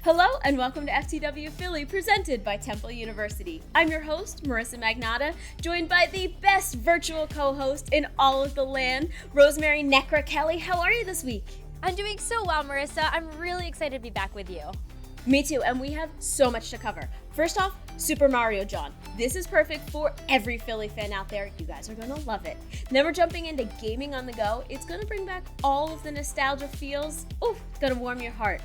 Hello and welcome to FTW Philly, presented by Temple University. I'm your host, Marissa Magnata, joined by the best virtual co-host in all of the land, Rosemary Necra Kelly. How are you this week? I'm doing so well, Marissa. I'm really excited to be back with you. Me too, and we have so much to cover. First off, Super Mario John. This is perfect for every Philly fan out there. You guys are gonna love it. Then we're jumping into gaming on the go. It's gonna bring back all of the nostalgia feels. Ooh, it's gonna warm your heart.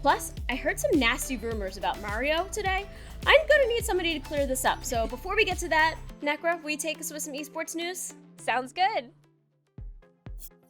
Plus, I heard some nasty rumors about Mario today. I'm gonna need somebody to clear this up. So before we get to that, Necra, will you take us with some esports news? Sounds good.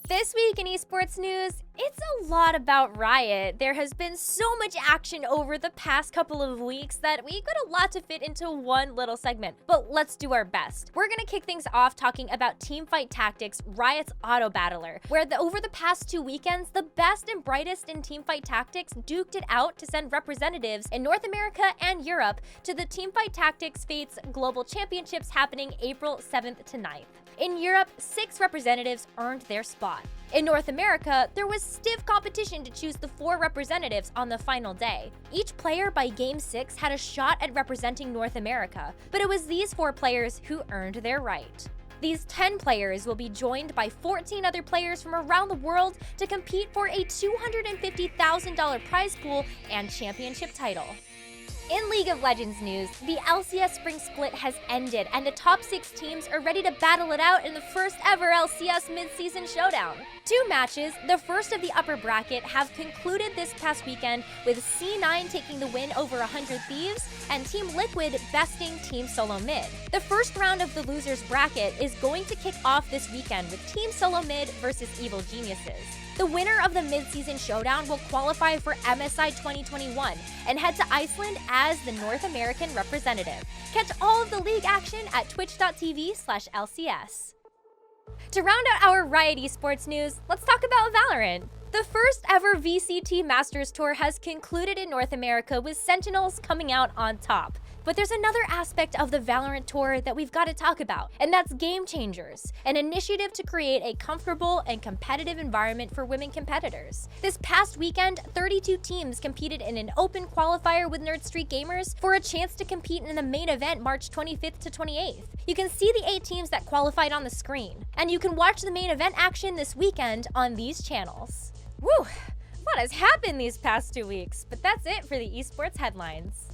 This week in esports news, it's a lot about Riot. There has been so much action over the past couple of weeks that we got a lot to fit into one little segment, but let's do our best. We're gonna kick things off talking about Teamfight Tactics, Riot's Auto Battler, where over the past 2 weekends, the best and brightest in Teamfight Tactics duked it out to send representatives in North America and Europe to the Teamfight Tactics Fates Global Championships happening April 7th to 9th. In Europe, 6 representatives earned their spot. In North America, there was stiff competition to choose the 4 representatives on the final day. Each player by Game 6 had a shot at representing North America, but it was these 4 players who earned their right. These 10 players will be joined by 14 other players from around the world to compete for a $250,000 prize pool and championship title. In League of Legends news, the LCS Spring Split has ended and the top 6 teams are ready to battle it out in the first ever LCS mid-season showdown. 2 matches, the first of the upper bracket, have concluded this past weekend with C9 taking the win over 100 Thieves and Team Liquid besting Team Solo Mid. The first round of the losers bracket is going to kick off this weekend with Team Solo Mid versus Evil Geniuses. The winner of the mid-season showdown will qualify for MSI 2021 and head to Iceland as the North American representative. Catch all of the league action at twitch.tv/LCS. To round out our Riot Esports news, let's talk about Valorant. The first ever VCT Masters Tour has concluded in North America with Sentinels coming out on top. But there's another aspect of the Valorant Tour that we've got to talk about, and that's Game Changers, an initiative to create a comfortable and competitive environment for women competitors. This past weekend, 32 teams competed in an open qualifier with Nerd Street Gamers for a chance to compete in the main event March 25th to 28th. You can see the 8 teams that qualified on the screen, and you can watch the main event action this weekend on these channels. Woo! A lot has happened these past 2 weeks, but that's it for the esports headlines.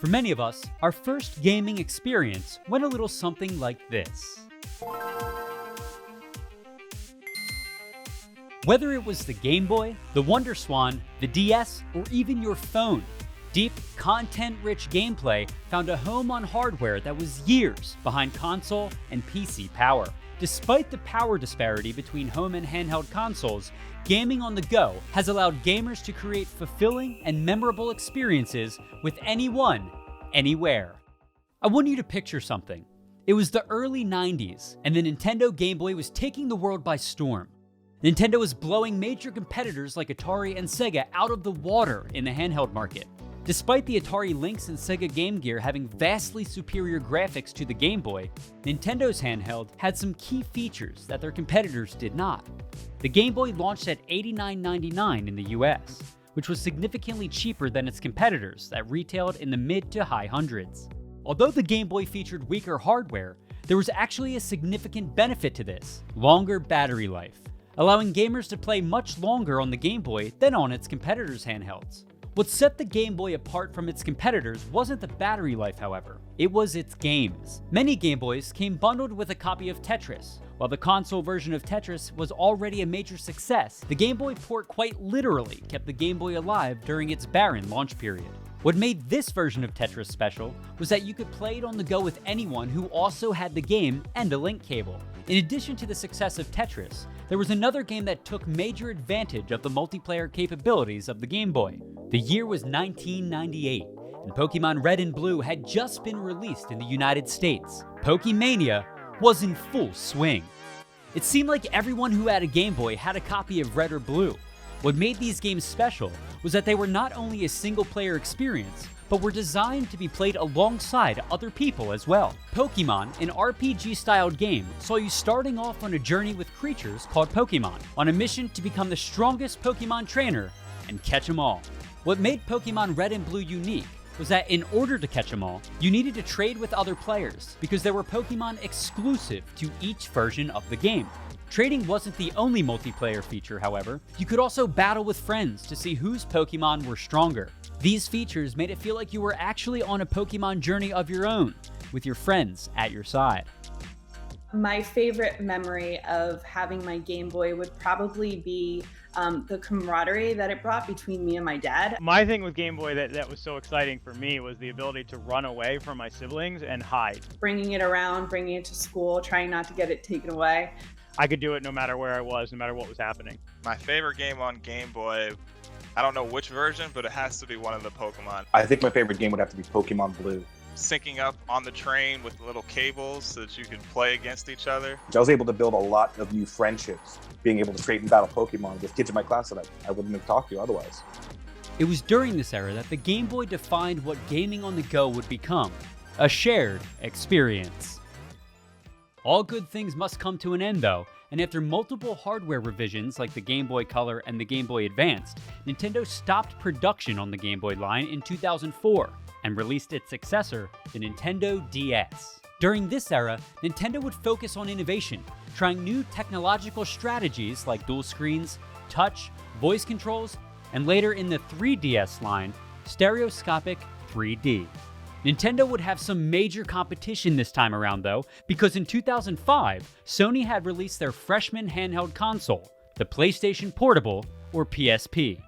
For many of us, our first gaming experience went a little something like this. Whether it was the Game Boy, the Wonder Swan, the DS, or even your phone, deep, content-rich gameplay found a home on hardware that was years behind console and PC power. Despite the power disparity between home and handheld consoles, gaming on the go has allowed gamers to create fulfilling and memorable experiences with anyone, anywhere. I want you to picture something. It was the early 90s, and the Nintendo Game Boy was taking the world by storm. Nintendo was blowing major competitors like Atari and Sega out of the water in the handheld market. Despite the Atari Lynx and Sega Game Gear having vastly superior graphics to the Game Boy, Nintendo's handheld had some key features that their competitors did not. The Game Boy launched at $89.99 in the US, which was significantly cheaper than its competitors that retailed in the mid to high hundreds. Although the Game Boy featured weaker hardware, there was actually a significant benefit to this: longer battery life, allowing gamers to play much longer on the Game Boy than on its competitors' handhelds. What set the Game Boy apart from its competitors wasn't the battery life, however. It was its games. Many Game Boys came bundled with a copy of Tetris. While the console version of Tetris was already a major success, the Game Boy port quite literally kept the Game Boy alive during its barren launch period. What made this version of Tetris special was that you could play it on the go with anyone who also had the game and a link cable. In addition to the success of Tetris, there was another game that took major advantage of the multiplayer capabilities of the Game Boy. The year was 1998, and Pokemon Red and Blue had just been released in the United States. Pokemania was in full swing. It seemed like everyone who had a Game Boy had a copy of Red or Blue. What made these games special was that they were not only a single-player experience, but were designed to be played alongside other people as well. Pokemon, an RPG-styled game, saw you starting off on a journey with creatures called Pokemon, on a mission to become the strongest Pokemon trainer and catch them all. What made Pokemon Red and Blue unique was that in order to catch them all, you needed to trade with other players, because there were Pokemon exclusive to each version of the game. Trading wasn't the only multiplayer feature, however. You could also battle with friends to see whose Pokemon were stronger. These features made it feel like you were actually on a Pokemon journey of your own, with your friends at your side. My favorite memory of having my Game Boy would probably be the camaraderie that it brought between me and my dad. My thing with Game Boy that was so exciting for me was the ability to run away from my siblings and hide. Bringing it around, bringing it to school, trying not to get it taken away. I could do it no matter where I was, no matter what was happening. My favorite game on Game Boy, I don't know which version, but it has to be one of the Pokemon. I think my favorite game would have to be Pokemon Blue. Syncing up on the train with little cables so that you can play against each other. I was able to build a lot of new friendships, being able to trade and battle Pokemon with kids in my class that I wouldn't have talked to otherwise. It was during this era that the Game Boy defined what gaming on the go would become, a shared experience. All good things must come to an end though, and after multiple hardware revisions like the Game Boy Color and the Game Boy Advanced, Nintendo stopped production on the Game Boy line in 2004 and released its successor, the Nintendo DS. During this era, Nintendo would focus on innovation, trying new technological strategies like dual screens, touch, voice controls, and later in the 3DS line, stereoscopic 3D. Nintendo would have some major competition this time around though, because in 2005, Sony had released their freshman handheld console, the PlayStation Portable, or PSP.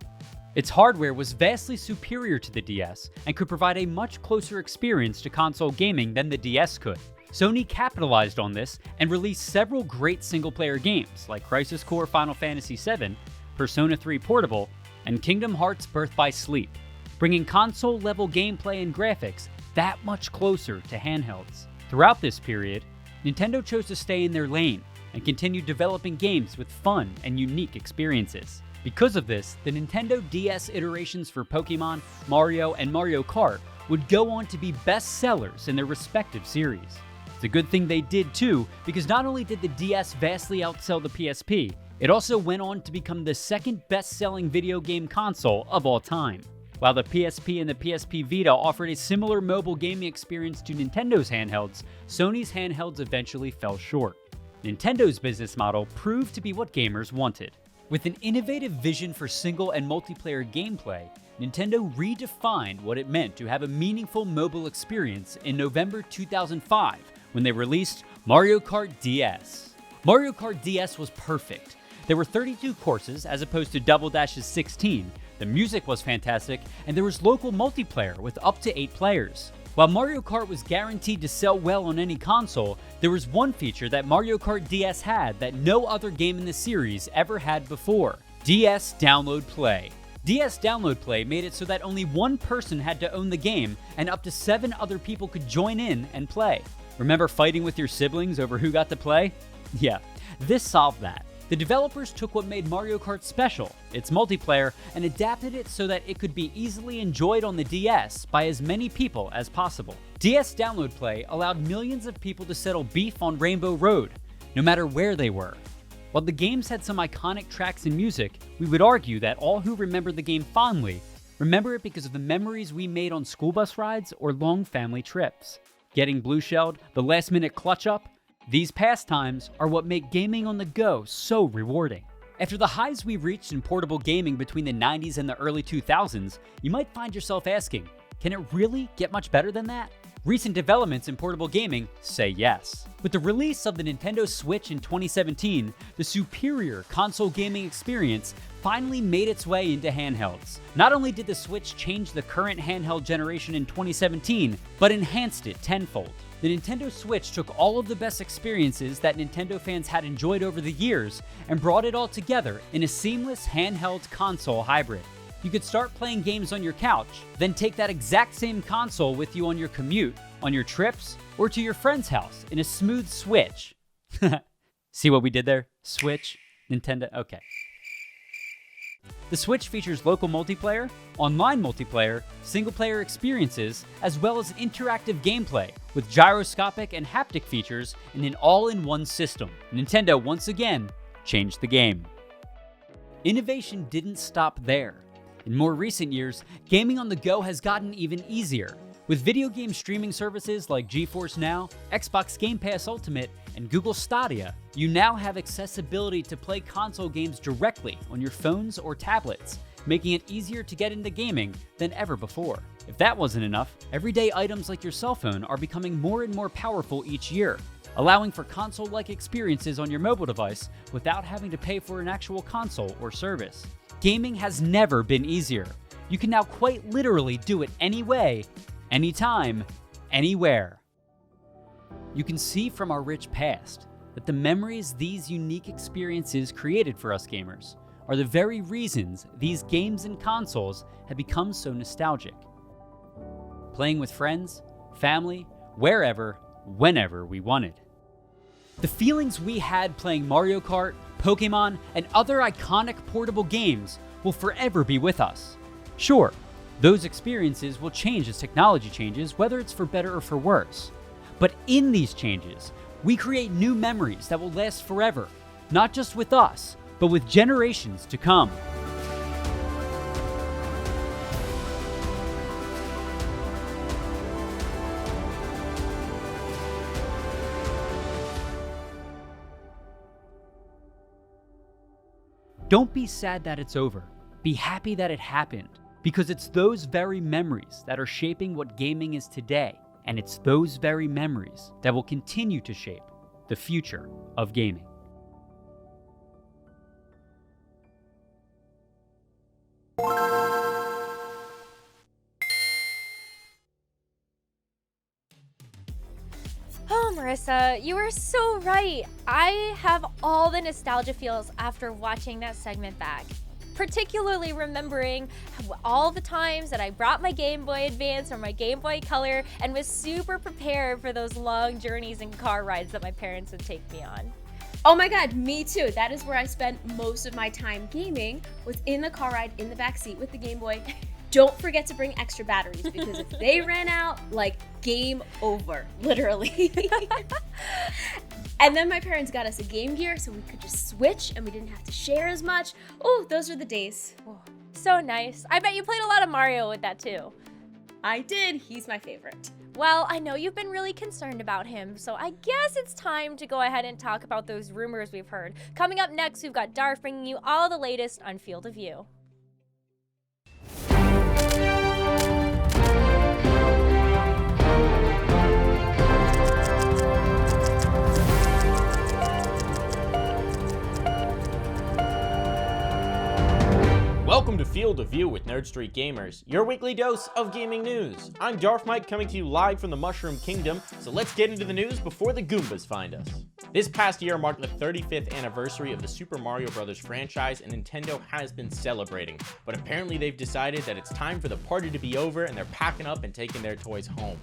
Its hardware was vastly superior to the DS and could provide a much closer experience to console gaming than the DS could. Sony capitalized on this and released several great single-player games like Crisis Core Final Fantasy VII, Persona 3 Portable, and Kingdom Hearts Birth by Sleep, bringing console-level gameplay and graphics that much closer to handhelds. Throughout this period, Nintendo chose to stay in their lane and continued developing games with fun and unique experiences. Because of this, the Nintendo DS iterations for Pokemon, Mario, and Mario Kart would go on to be best sellers in their respective series. It's a good thing they did too, because not only did the DS vastly outsell the PSP, it also went on to become the second best-selling video game console of all time. While the PSP and the PSP Vita offered a similar mobile gaming experience to Nintendo's handhelds, Sony's handhelds eventually fell short. Nintendo's business model proved to be what gamers wanted. With an innovative vision for single and multiplayer gameplay, Nintendo redefined what it meant to have a meaningful mobile experience in November 2005 when they released Mario Kart DS. Mario Kart DS was perfect. There were 32 courses as opposed to Double Dash's 16, the music was fantastic, and there was local multiplayer with up to 8 players. While Mario Kart was guaranteed to sell well on any console, there was one feature that Mario Kart DS had that no other game in the series ever had before: DS Download Play. DS Download Play made it so that only one person had to own the game and up to 7 other people could join in and play. Remember fighting with your siblings over who got to play? Yeah, this solved that. The developers took what made Mario Kart special, its multiplayer, and adapted it so that it could be easily enjoyed on the DS by as many people as possible. DS Download Play allowed millions of people to settle beef on Rainbow Road, no matter where they were. While the games had some iconic tracks and music, we would argue that all who remember the game fondly remember it because of the memories we made on school bus rides or long family trips. Getting blue-shelled, the last-minute clutch-up, these pastimes are what make gaming on the go so rewarding. After the highs we reached in portable gaming between the 90s and the early 2000s, you might find yourself asking, can it really get much better than that? Recent developments in portable gaming say yes. With the release of the Nintendo Switch in 2017, the superior console gaming experience finally made its way into handhelds. Not only did the Switch change the current handheld generation in 2017, but enhanced it tenfold. The Nintendo Switch took all of the best experiences that Nintendo fans had enjoyed over the years and brought it all together in a seamless handheld console hybrid. You could start playing games on your couch, then take that exact same console with you on your commute, on your trips, or to your friend's house in a smooth switch. See what we did there? Switch, Nintendo, okay. The Switch features local multiplayer, online multiplayer, single-player experiences, as well as interactive gameplay with gyroscopic and haptic features in an all-in-one system. Nintendo once again changed the game. Innovation didn't stop there. In more recent years, gaming on the go has gotten even easier. With video game streaming services like GeForce Now, Xbox Game Pass Ultimate, and Google Stadia, you now have accessibility to play console games directly on your phones or tablets, making it easier to get into gaming than ever before. If that wasn't enough, everyday items like your cell phone are becoming more and more powerful each year, allowing for console-like experiences on your mobile device without having to pay for an actual console or service. Gaming has never been easier. You can now quite literally do it any way, anytime, anywhere. You can see from our rich past that the memories these unique experiences created for us gamers are the very reasons these games and consoles have become so nostalgic. Playing with friends, family, wherever, whenever we wanted. The feelings we had playing Mario Kart, Pokemon, and other iconic portable games will forever be with us. Sure, those experiences will change as technology changes, whether it's for better or for worse. But in these changes, we create new memories that will last forever, not just with us, but with generations to come. Don't be sad that it's over. Be happy that it happened, because it's those very memories that are shaping what gaming is today, and it's those very memories that will continue to shape the future of gaming. Oh, Marissa, you are so right. I have all the nostalgia feels after watching that segment back. Particularly remembering all the times that I brought my Game Boy Advance or my Game Boy Color and was super prepared for those long journeys and car rides that my parents would take me on. Oh my god, me too. That is where I spent most of my time gaming, was in the car ride in the back seat with the Game Boy. Don't forget to bring extra batteries, because if they ran out, like, game over, literally. And then my parents got us a Game Gear so we could just switch and we didn't have to share as much. Oh, those are the days. Oh, so nice. I bet you played a lot of Mario with that too. I did. He's my favorite. Well, I know you've been really concerned about him, so I guess it's time to go ahead and talk about those rumors we've heard. Coming up next, we've got Darth bringing you all the latest on Field of View. Welcome to Field of View with Nerd Street Gamers, your weekly dose of gaming news. I'm Darth Mike, coming to you live from the Mushroom Kingdom, so let's get into the news before the Goombas find us. This past year marked the 35th anniversary of the Super Mario Bros. Franchise, and Nintendo has been celebrating, but apparently they've decided that it's time for the party to be over and they're packing up and taking their toys home.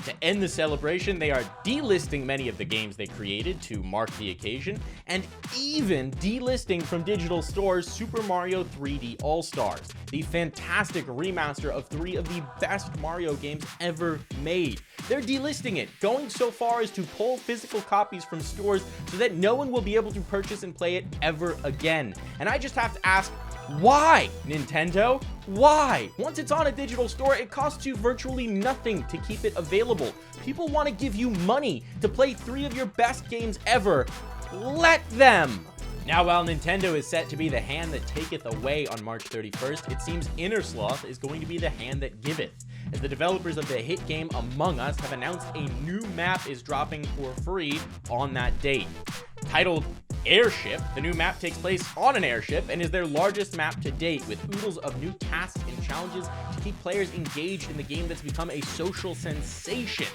To end the celebration, they are delisting many of the games they created to mark the occasion, and even delisting from digital stores Super Mario 3D All-Stars, the fantastic remaster of 3 of the best Mario games ever made. They're delisting it, going so far as to pull physical copies from stores so that no one will be able to purchase and play it ever again. And I just have to ask, why, Nintendo? Why? Once it's on a digital store, it costs you virtually nothing to keep it available. People want to give you money to play 3 of your best games ever. Let them! Now, while Nintendo is set to be the hand that taketh away on March 31st, it seems Innersloth is going to be the hand that giveth, as the developers of the hit game Among Us have announced a new map is dropping for free on that date. Titled Airship, the new map takes place on an airship and is their largest map to date, with oodles of new tasks and challenges to keep players engaged in the game that's become a social sensation.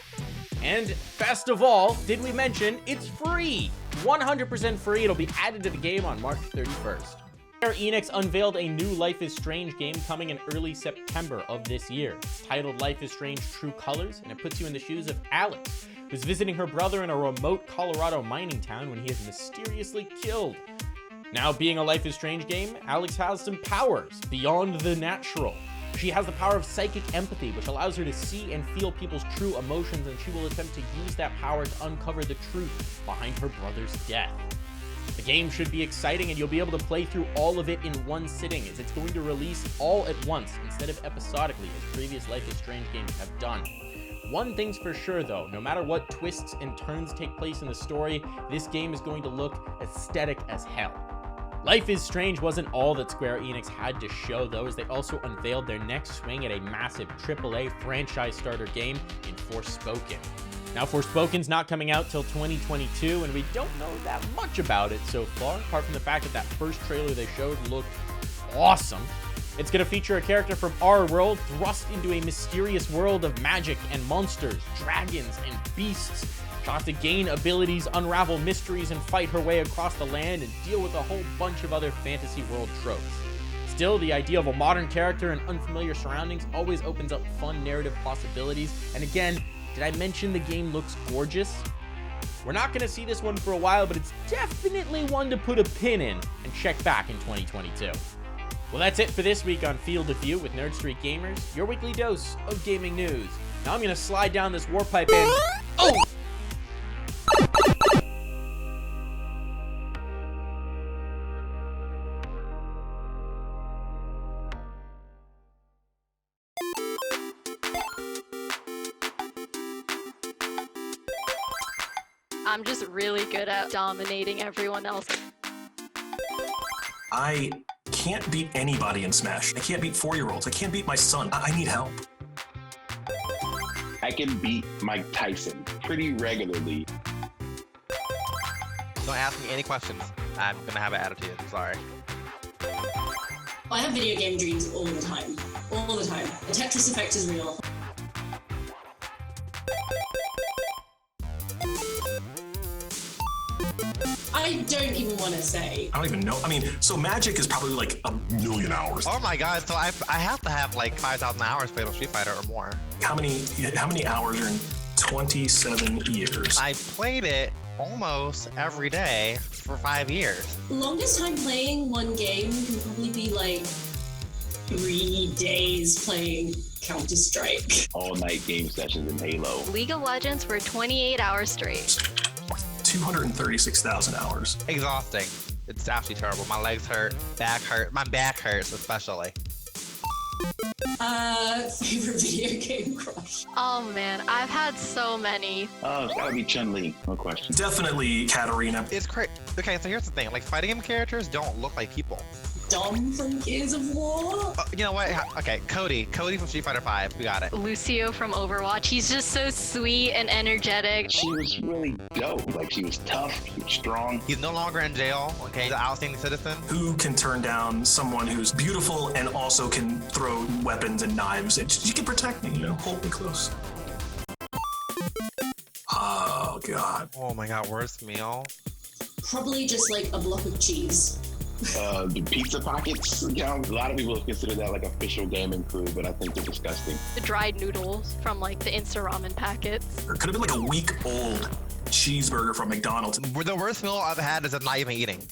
And best of all, did we mention it's free? 100% free. It'll be added to the game on March 31st. Square Enix unveiled a new Life is Strange game coming in early September of this year. It's titled Life is Strange True Colors, and it puts you in the shoes of Alex, who's visiting her brother in a remote Colorado mining town when he is mysteriously killed. Now, being a Life is Strange game, Alex has some powers beyond the natural. She has the power of psychic empathy, which allows her to see and feel people's true emotions, and she will attempt to use that power to uncover the truth behind her brother's death. The game should be exciting, and you'll be able to play through all of it in one sitting, as it's going to release all at once instead of episodically, as previous Life is Strange games have done. One thing's for sure though, no matter what twists and turns take place in the story, this game is going to look aesthetic as hell. Life is Strange wasn't all that Square Enix had to show though, as they also unveiled their next swing at a massive AAA franchise starter game in Forspoken. Now, Forspoken's not coming out till 2022, and we don't know that much about it so far, apart from the fact that that first trailer they showed looked awesome. It's going to feature a character from our world thrust into a mysterious world of magic and monsters, dragons, and beasts. She'll have to gain abilities, unravel mysteries, and fight her way across the land and deal with a whole bunch of other fantasy world tropes. Still, the idea of a modern character and unfamiliar surroundings always opens up fun narrative possibilities, and again, did I mention the game looks gorgeous? We're not going to see this one for a while, but it's definitely one to put a pin in and check back in 2022. Well, that's it for this week on Field of View with Nerd Street Gamers, your weekly dose of gaming news. Now I'm going to slide down this warpipe and... Oh! I'm just really good at dominating everyone else. I can't beat anybody in Smash. I can't beat 4-year-olds. I can't beat my son. I need help. I can beat Mike Tyson pretty regularly. Don't ask me any questions. I'm gonna have an attitude. I'm sorry. I have video game dreams all the time. All the time. The Tetris effect is real. I don't even want to say. I don't even know. I mean, so Magic is probably like 1 million hours. Oh my god, so I have to have like 5,000 hours played on Street Fighter or more. How many hours are in 27 years? I played it almost every day for 5 years. Longest time playing one game can probably be like 3 days playing Counter-Strike. All night game sessions in Halo. League of Legends for 28 hours straight. 236,000 hours. Exhausting. It's absolutely terrible. My legs hurt, back hurt, my back hurts especially. Favorite video game crush? Oh man, I've had so many. Oh, it's gotta be Chun-Li, no question. Definitely Katarina. It's crazy. Okay, so here's the thing. Like, fighting game characters don't look like people. Dom from Gears of War? You know what? Okay, Cody from Street Fighter 5. We got it. Lucio from Overwatch. He's just so sweet and energetic. She was really dope. Like, she was tough, she was strong. He's no longer in jail, okay? He's an outstanding citizen. Who can turn down someone who's beautiful and also can throw weapons and knives? You can protect me, hold me close. Oh, God. Oh my God, worst meal? Probably just like a block of cheese. The pizza pockets, a lot of people consider that like official gaming food, but I think they're disgusting. The dried noodles from like the instant ramen packets. There could have been like a week-old cheeseburger from McDonald's. The worst meal I've had is not even eating.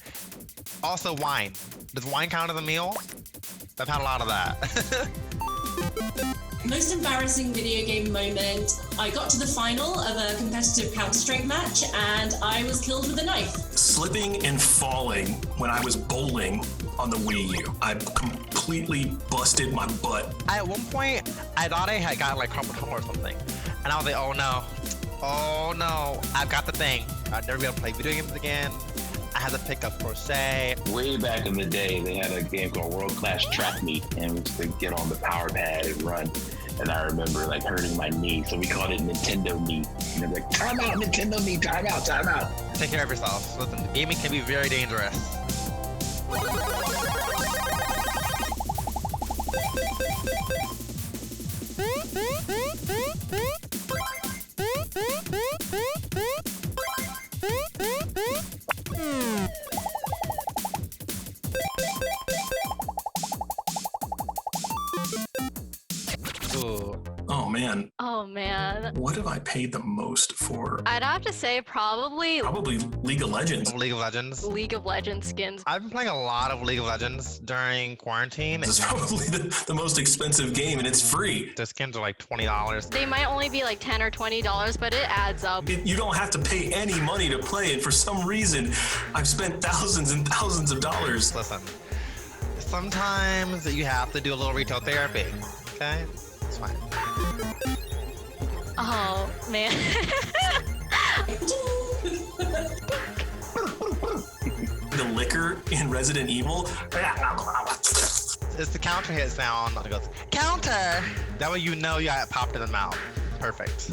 Also, wine. Does wine count as a meal? I've had a lot of that. Most embarrassing video game moment. I got to the final of a competitive Counter-Strike match and I was killed with a knife. Slipping and falling when I was bowling on the Wii U. I completely busted my butt. At one point, I thought I had got like carpal tunnel or something. And I was like, oh no, I've got the thing. I'll never be able to play video games again. I had to pick up crochet. Way back in the day, they had a game called World Class Track Meet, and we used to get on the power pad and run. And I remember like hurting my knee, so we called it Nintendo knee. And they're like, time out, Nintendo knee, time out, time out. Take care of yourself. Listen, gaming can be very dangerous. Oh man. Oh man, What have I paid the most for? I'd have to say probably League of Legends. League of Legends. League of Legends skins. I've been playing a lot of League of Legends during quarantine. This is probably the most expensive game, and it's free. The skins are like $20. They might only be like $10 or $20, but it adds up. You don't have to pay any money to play, and for some reason, I've spent thousands and thousands of dollars. Listen, sometimes you have to do a little retail therapy, okay? It's fine. Oh, man. The liquor in Resident Evil. It's the counter hit sound. It goes, counter! That way you know you got popped in the mouth. Perfect.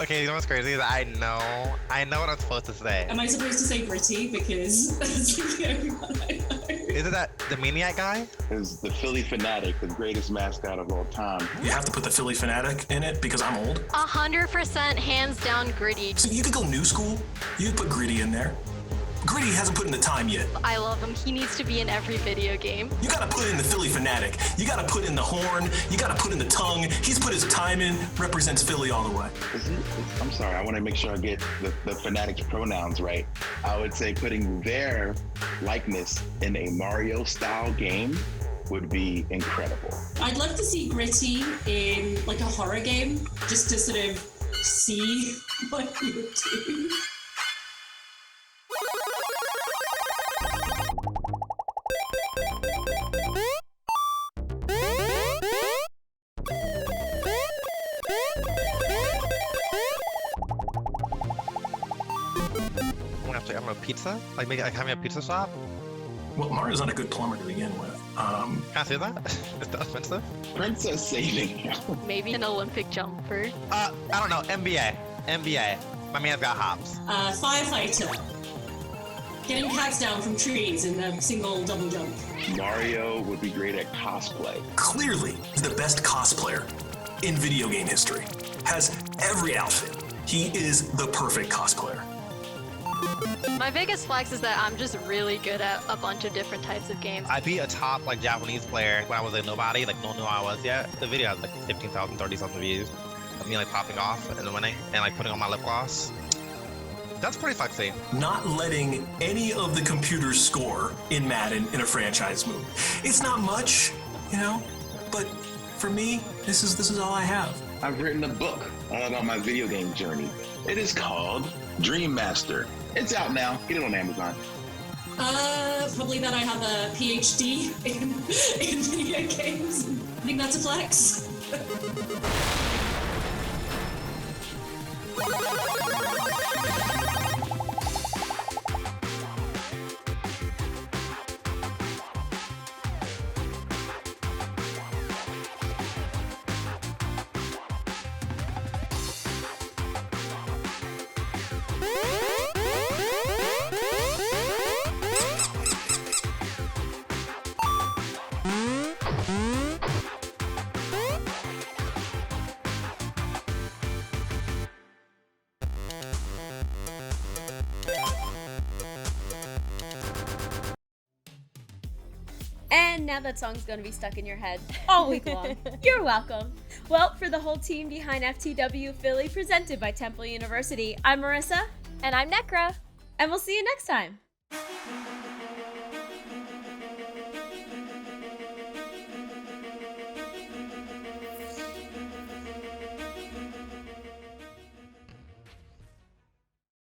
Okay, you know what's crazy is I know what I'm supposed to say. Am I supposed to say gritty? Because that's like the only one I know. Is it that the Maniac guy? Is the Philly Fanatic, the greatest mascot of all time. You have to put the Philly Fanatic in it because I'm old. 100% hands down gritty. So you could go new school. You could put Gritty in there. Gritty hasn't put in the time yet. I love him. He needs to be in every video game. You gotta put in the Philly Fanatic. You gotta put in the horn. You gotta put in the tongue. He's put his time in, represents Philly all the way. I'm sorry, I want to make sure I get the Fanatic's pronouns right. I would say putting their likeness in a Mario-style game would be incredible. I'd love to see Gritty in like a horror game, just to sort of see what he would do. I'm gonna pizza? Like having a pizza shop? Well, Mario's not a good plumber to begin with. Can I say that? Is that offensive? Princess saving. Maybe an Olympic jumper. I don't know. NBA. My man's got hops. Firefighter. Getting hacks down from trees in a single double jump. Mario would be great at cosplay. Clearly, the best cosplayer in video game history. Has every outfit. He is the perfect cosplayer. My biggest flex is that I'm just really good at a bunch of different types of games. I beat a top like Japanese player when I was like nobody, like no one knew who I was yet. The video has like 15,000, 30,000 views of me like popping off and winning and like putting on my lip gloss. That's pretty sexy. Not letting any of the computers score in Madden in a franchise mode. It's not much, you know, but for me, this is all I have. I've written a book all about my video game journey. It is called Dream Master. It's out now. Get it on Amazon. Probably that I have a PhD in video games. I think that's a flex. And now that song's gonna be stuck in your head all week long. You're welcome. Well, for the whole team behind FTW Philly, presented by Temple University, I'm Marissa. And I'm Necra. And we'll see you next time.